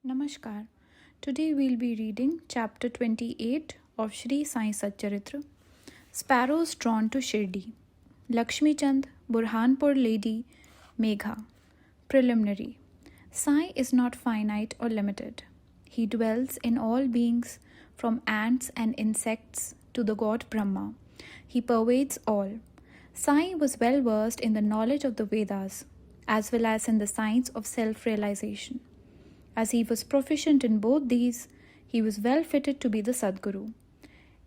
Namaskar. Today we'll be reading chapter 28 of Shri Sai Satcharitra. Sparrows Drawn to Shirdi. Lakshmi Chand, Burhanpur Lady, Megha. Preliminary. Sai is not finite or limited. He dwells in all beings, from ants and insects to the god Brahma. He pervades all. Sai was well versed in the knowledge of the Vedas, as well as in the science of self realization. As he was proficient in both these, he was well fitted to be the Sadguru.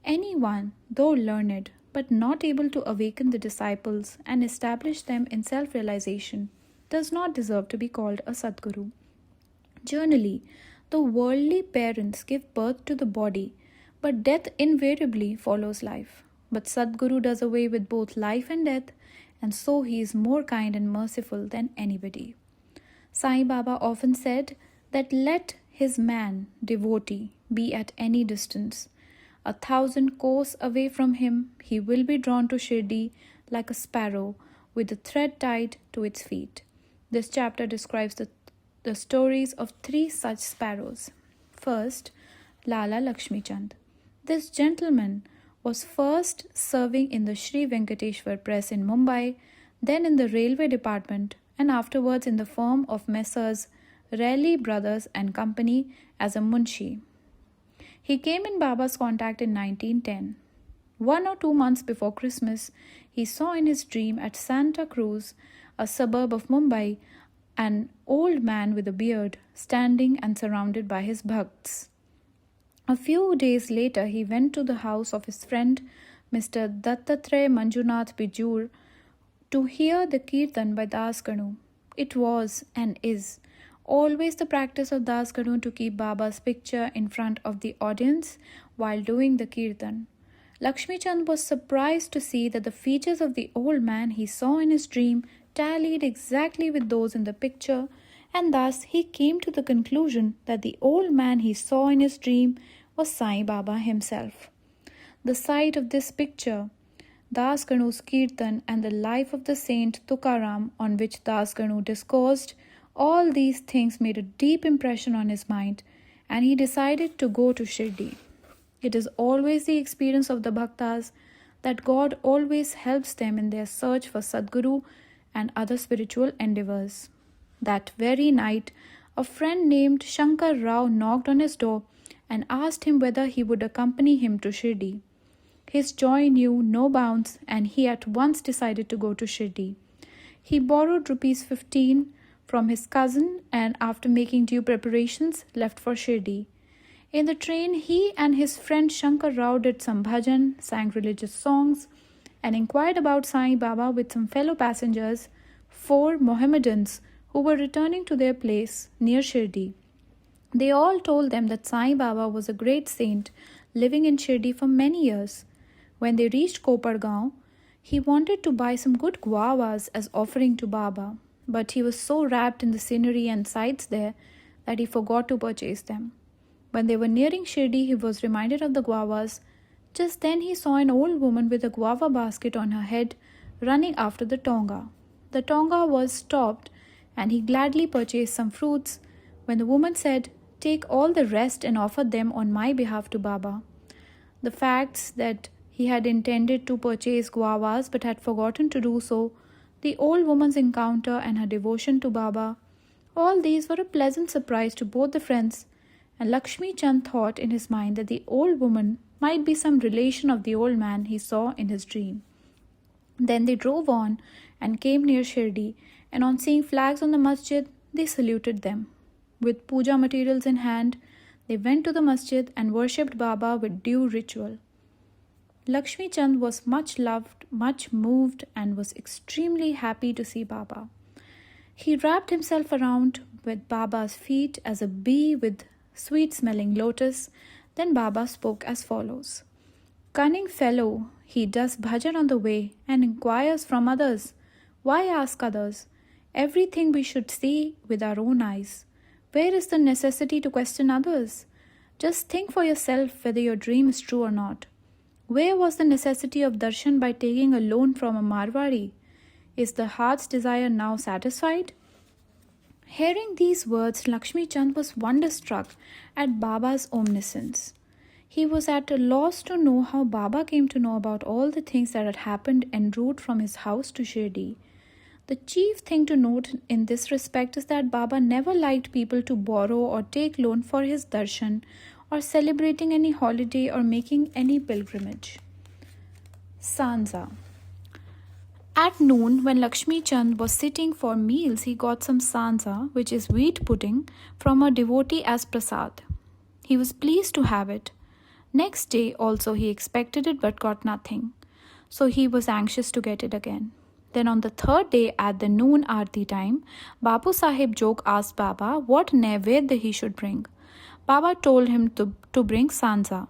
Anyone, though learned, but not able to awaken the disciples and establish them in self realization, does not deserve to be called a Sadguru. Generally, the worldly parents give birth to the body, but death invariably follows life. But Sadguru does away with both life and death, and so he is more kind and merciful than anybody. Sai Baba often said that let his man, devotee, be at any distance. 1,000 kos away from him, he will be drawn to Shirdi like a sparrow with a thread tied to its feet. This chapter describes the stories of 3 such sparrows. First, Lala Lakshmi Chand. This gentleman was first serving in the Sri Venkateshwar Press in Mumbai, then in the railway department, and afterwards in the firm of Messrs. Raleigh Brothers and Company as a munshi. He came in Baba's contact in 1910. 1 or 2 months before Christmas, he saw in his dream at Santa Cruz, a suburb of Mumbai, an old man with a beard standing and surrounded by his bhakts. A few days later, he went to the house of his friend, Mr. Dattatreya Manjunath Bijur, to hear the Kirtan by Das Ganu. It was and is always the practice of Das Ganu to keep Baba's picture in front of the audience while doing the Kirtan. Lakshmi Chand was surprised to see that the features of the old man he saw in his dream tallied exactly with those in the picture, and thus he came to the conclusion that the old man he saw in his dream was Sai Baba himself. The sight of this picture, Das Ganu's Kirtan, and the life of the saint Tukaram on which Das Ganu discoursed, all these things made a deep impression on his mind, and he decided to go to Shirdi. It is always the experience of the bhaktas that God always helps them in their search for Sadguru and other spiritual endeavors. That very night, a friend named Shankar Rao knocked on his door and asked him whether he would accompany him to Shirdi. His joy knew no bounds, and he at once decided to go to Shirdi. He borrowed ₹15 from his cousin and, after making due preparations, left for Shirdi. In the train, he and his friend Shankar Rao did some bhajan, sang religious songs, and inquired about Sai Baba with some fellow passengers, 4 Mohammedans who were returning to their place near Shirdi. They all told them that Sai Baba was a great saint living in Shirdi for many years. When they reached Kopargaon, he wanted to buy some good guavas as offering to Baba, but he was so wrapped in the scenery and sights there that he forgot to purchase them. When they were nearing Shirdi, he was reminded of the guavas. Just then he saw an old woman with a guava basket on her head running after the tonga. The tonga was stopped, and he gladly purchased some fruits, when the woman said, "Take all the rest and offer them on my behalf to Baba." The facts that he had intended to purchase guavas but had forgotten to do so, the old woman's encounter and her devotion to Baba, all these were a pleasant surprise to both the friends, and Lakshmi Chand thought in his mind that the old woman might be some relation of the old man he saw in his dream. Then they drove on and came near Shirdi, and on seeing flags on the masjid, they saluted them. With puja materials in hand, they went to the masjid and worshipped Baba with due ritual. Lakshmi Chand was much loved, much moved, and was extremely happy to see Baba. He wrapped himself around with Baba's feet as a bee with sweet-smelling lotus. Then Baba spoke as follows. "Cunning fellow, he does bhajan on the way and inquires from others. Why ask others? Everything we should see with our own eyes. Where is the necessity to question others? Just think for yourself whether your dream is true or not. Where was the necessity of darshan by taking a loan from a Marwari? Is the heart's desire now satisfied?" Hearing these words, Lakshmi Chand was wonderstruck at Baba's omniscience. He was at a loss to know how Baba came to know about all the things that had happened en route from his house to Shirdi. The chief thing to note in this respect is that Baba never liked people to borrow or take loan for his darshan or celebrating any holiday or making any pilgrimage. Sanza. At noon, when Lakshmi Chand was sitting for meals, he got some sanza, which is wheat pudding, from a devotee as prasad. He was pleased to have it. Next day also he expected it but got nothing, so he was anxious to get it again. Then on the third day at the noon aarti time, Bapu Sahib Jog asked Baba what naivedya he should bring. Baba told him to bring sanza.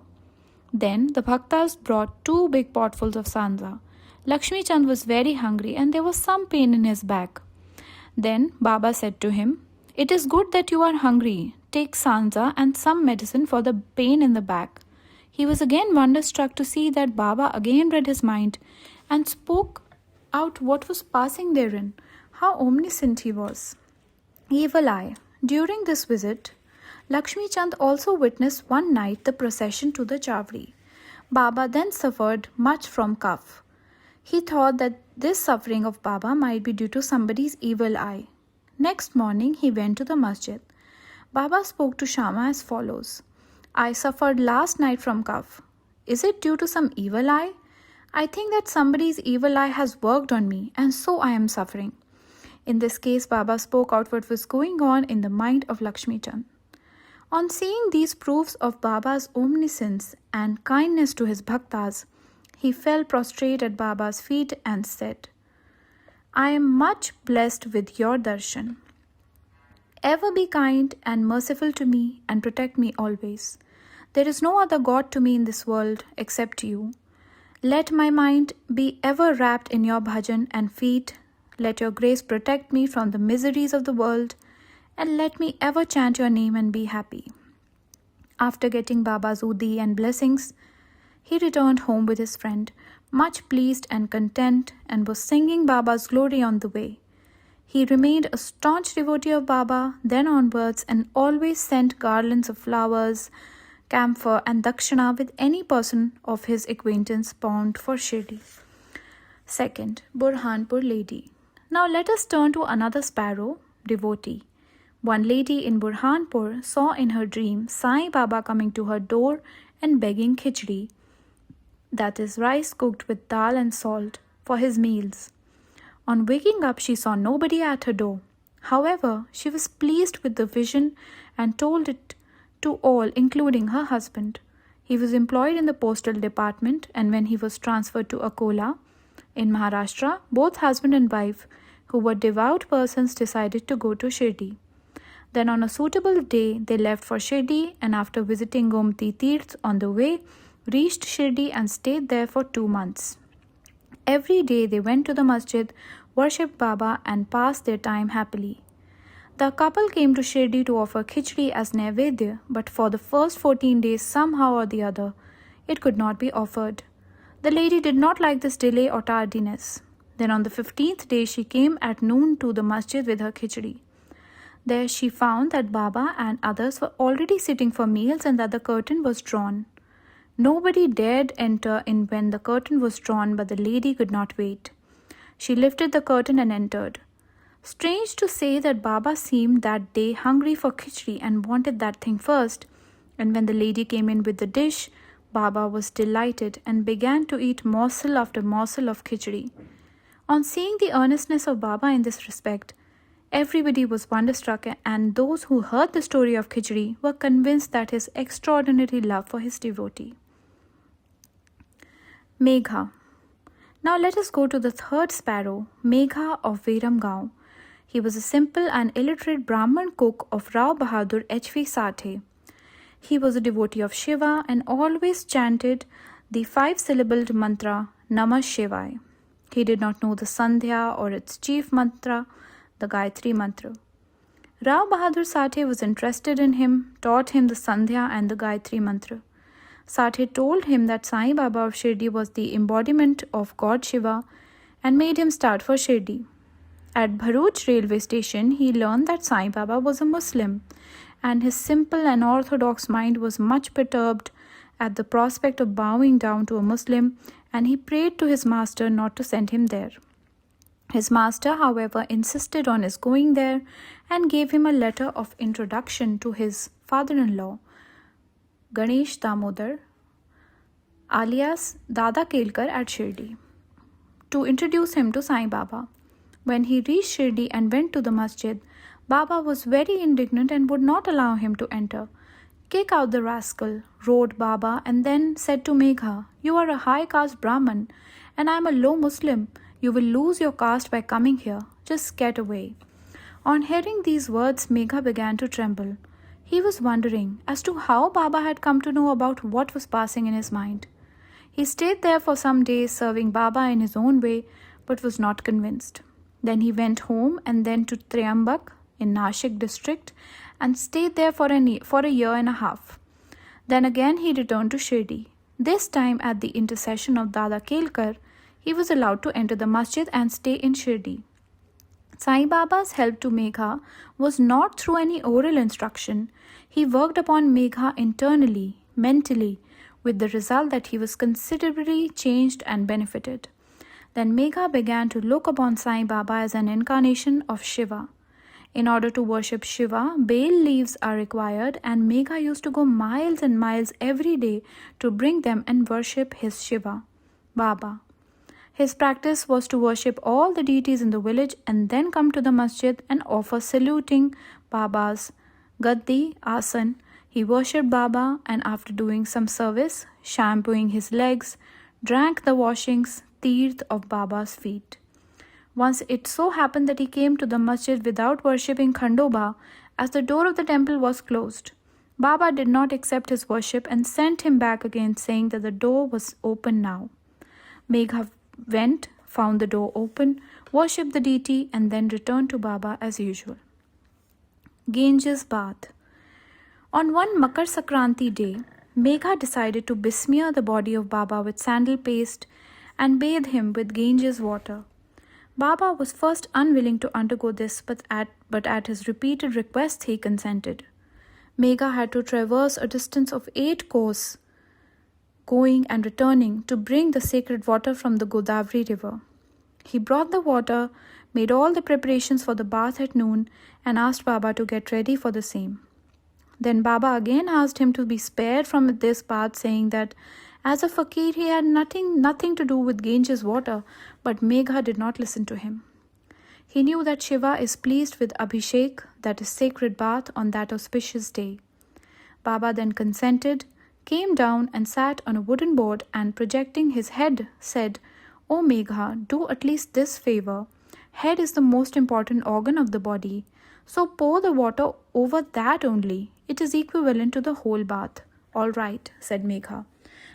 Then the bhaktas brought 2 big potfuls of sanza. Lakshmi Chand was very hungry and there was some pain in his back. Then Baba said to him, "It is good that you are hungry. Take sanza and some medicine for the pain in the back." He was again wonderstruck to see that Baba again read his mind and spoke out what was passing therein. How omniscient he was. Evil eye. During this visit, Lakshmi Chand also witnessed one night the procession to the Chavdi. Baba then suffered much from cough. He thought that this suffering of Baba might be due to somebody's evil eye. Next morning, he went to the masjid. Baba spoke to Shama as follows. "I suffered last night from cough. Is it due to some evil eye? I think that somebody's evil eye has worked on me and so I am suffering." In this case, Baba spoke out what was going on in the mind of Lakshmi Chand. On seeing these proofs of Baba's omniscience and kindness to his bhaktas, he fell prostrate at Baba's feet and said, "I am much blessed with your darshan. Ever be kind and merciful to me and protect me always. There is no other God to me in this world except you. Let my mind be ever wrapped in your bhajan and feet. Let your grace protect me from the miseries of the world and let me ever chant your name and be happy." After getting Baba's udi and blessings, he returned home with his friend, much pleased and content, and was singing Baba's glory on the way. He remained a staunch devotee of Baba then onwards and always sent garlands of flowers, camphor and dakshina with any person of his acquaintance bound for Shirdi. Second, Burhanpur lady. Now let us turn to another sparrow, devotee. One lady in Burhanpur saw in her dream Sai Baba coming to her door and begging khichdi, that is rice cooked with dal and salt, for his meals. On waking up, she saw nobody at her door. However, she was pleased with the vision and told it to all, including her husband. He was employed in the postal department, and when he was transferred to Akola in Maharashtra, both husband and wife, who were devout persons, decided to go to Shirdi. Then on a suitable day, they left for Shirdi and after visiting Gomti Tirth on the way, reached Shirdi and stayed there for 2 months. Every day they went to the masjid, worshipped Baba and passed their time happily. The couple came to Shirdi to offer khichdi as naivedya, but for the first 14 days somehow or the other, it could not be offered. The lady did not like this delay or tardiness. Then on the 15th day she came at noon to the masjid with her khichdi. There she found that Baba and others were already sitting for meals and that the curtain was drawn. Nobody dared enter in when the curtain was drawn, but the lady could not wait. She lifted the curtain and entered. Strange to say that Baba seemed that day hungry for khichdi and wanted that thing first, and when the lady came in with the dish, Baba was delighted and began to eat morsel after morsel of khichdi. On seeing the earnestness of Baba in this respect, everybody was wonderstruck, and those who heard the story of khichdi were convinced that his extraordinary love for his devotee. Megha. Now let us go to the third sparrow, Megha of Viramgaon. He was a simple and illiterate Brahmin cook of Rao Bahadur H.V. Sathe. He was a devotee of Shiva and always chanted the 5-syllabled mantra Namah Shivaya. He did not know the Sandhya or its chief mantra, the Gayatri mantra. Rao Bahadur Sathe was interested in him, taught him the Sandhya and the Gayatri mantra. Sathe told him that Sai Baba of Shirdi was the embodiment of God Shiva and made him start for Shirdi. At Bharuch railway station, he learned that Sai Baba was a Muslim, and his simple and orthodox mind was much perturbed at the prospect of bowing down to a Muslim, and he prayed to his master not to send him there. His master, however, insisted on his going there and gave him a letter of introduction to his father-in-law, Ganesh Damodar, alias Dada Kelkar at Shirdi, to introduce him to Sai Baba. When he reached Shirdi and went to the masjid, Baba was very indignant and would not allow him to enter. "Kick out the rascal," roared Baba, and then said to Megha, "You are a high caste Brahman and I am a low Muslim. You will lose your caste by coming here. Just get away." On hearing these words, Megha began to tremble. He was wondering as to how Baba had come to know about what was passing in his mind. He stayed there for some days, serving Baba in his own way, but was not convinced. Then he went home and then to Triambak in Nashik district and stayed there for a year and a half. Then again he returned to Shirdi. This time at the intercession of Dada Kelkar, he was allowed to enter the masjid and stay in Shirdi. Sai Baba's help to Megha was not through any oral instruction. He worked upon Megha internally, mentally, with the result that he was considerably changed and benefited. Then Megha began to look upon Sai Baba as an incarnation of Shiva. In order to worship Shiva, bay leaves are required, and Megha used to go miles and miles every day to bring them and worship his Shiva, Baba. His practice was to worship all the deities in the village and then come to the masjid and offer saluting Baba's gaddi, asan. He worshipped Baba and after doing some service, shampooing his legs, drank the washings, teeth of Baba's feet. Once it so happened that he came to the masjid without worshipping Khandoba, as the door of the temple was closed. Baba did not accept his worship and sent him back again, saying that the door was open now. Megha went, found the door open, worshipped the deity, and then returned to Baba as usual. Ganges bath. On one Makar Sankranti day, Megha decided to besmear the body of Baba with sandal paste and bathe him with Ganges water. Baba was first unwilling to undergo this, but at his repeated requests he consented. Megha had to traverse a distance of 8 kos, going and returning to bring the sacred water from the Godavari river. He brought the water, made all the preparations for the bath at noon, and asked Baba to get ready for the same. Then Baba again asked him to be spared from this bath, saying that as a fakir he had nothing to do with Ganges water, but Megha did not listen to him. He knew that Shiva is pleased with Abhishek, that is sacred bath, on that auspicious day. Baba then consented, came down and sat on a wooden board and projecting his head said, "O Megha, do at least this favor. Head is the most important organ of the body, so pour the water over that only. It is equivalent to the whole bath." "All right," said Megha,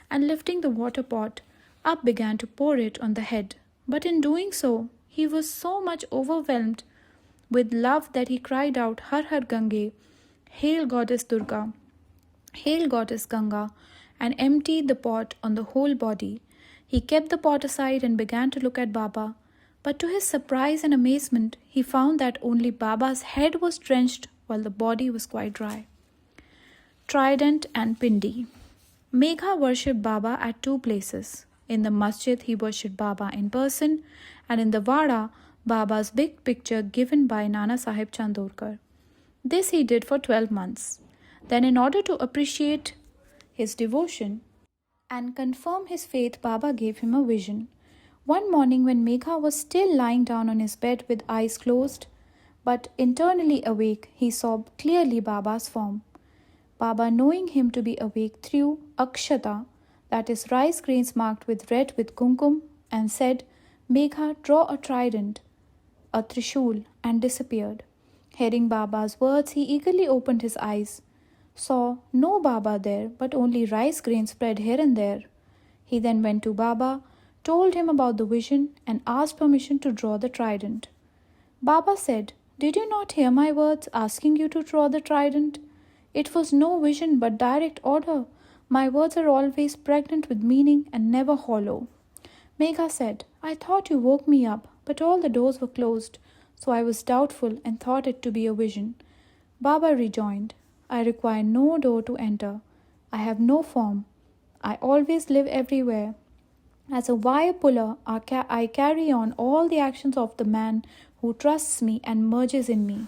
and lifting the water pot up began to pour it on the head. But in doing so, he was so much overwhelmed with love that he cried out, "Har Har Gange, hail Goddess Durga, hail Goddess Ganga," and emptied the pot on the whole body. He kept the pot aside and began to look at Baba, but to his surprise and amazement, he found that only Baba's head was drenched while the body was quite dry. Trident and Pindi. Megha worshipped Baba at 2 places. In the masjid, he worshipped Baba in person, and in the Vada, Baba's big picture given by Nana Sahib Chandorkar. This he did for 12 months. Then, in order to appreciate his devotion and confirm his faith, Baba gave him a vision. One morning, when Megha was still lying down on his bed with eyes closed, but internally awake, he saw clearly Baba's form. Baba, knowing him to be awake, threw akshata, that is rice grains marked with red with kumkum, and said, "Megha, draw a trident, a trishul," and disappeared. Hearing Baba's words, he eagerly opened his eyes, saw no Baba there, but only rice grains spread here and there. He then went to Baba, told him about the vision, and asked permission to draw the trident. Baba said, "Did you not hear my words asking you to draw the trident? It was no vision but direct order. My words are always pregnant with meaning and never hollow." Megha said, "I thought you woke me up, but all the doors were closed, so I was doubtful and thought it to be a vision. Baba rejoined, I require no door to enter. I have no form. I always live everywhere. As a wire puller, I carry on all the actions of the man who trusts me and merges in me.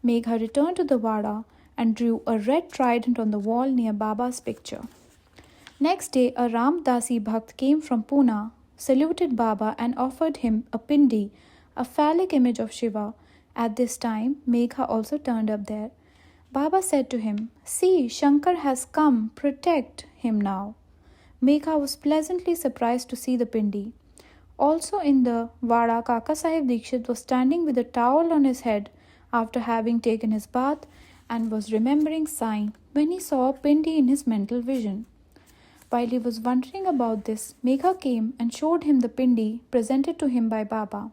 Megha returned to the Vada and drew a red trident on the wall near Baba's picture. Next day, a Ramdasi Bhakt came from Pune, saluted Baba, and offered him a pindi, a phallic image of Shiva. At this time, Megha also turned up there. Baba said to him, See, Shankar has come, protect him now. Megha was pleasantly surprised to see the pindi. Also in the Vada, Kaka Sahib Dikshit was standing with a towel on his head after having taken his bath and was remembering Sai when he saw a pindi in his mental vision. While he was wondering about this, Megha came and showed him the pindi presented to him by Baba.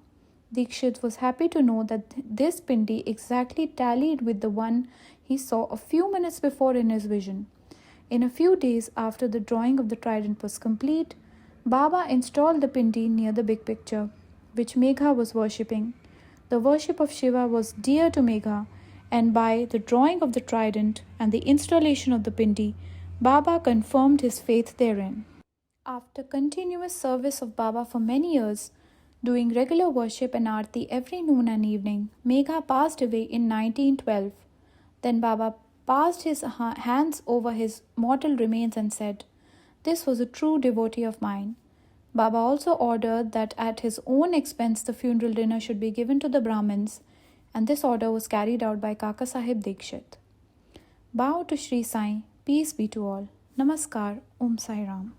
Dikshit was happy to know that this pindi exactly tallied with the one he saw a few minutes before in his vision. In a few days after the drawing of the trident was complete, Baba installed the pindi near the big picture, which Megha was worshipping. The worship of Shiva was dear to Megha, and by the drawing of the trident and the installation of the pindi, Baba confirmed his faith therein. After continuous service of Baba for many years, doing regular worship and aarti every noon and evening, Megha passed away in 1912. Then Baba passed his hands over his mortal remains and said, This was a true devotee of mine. Baba also ordered that at his own expense the funeral dinner should be given to the Brahmins, and this order was carried out by Kaka Sahib Dikshit. Bow to Sri Sai, peace be to all. Namaskar, Om Sai Ram.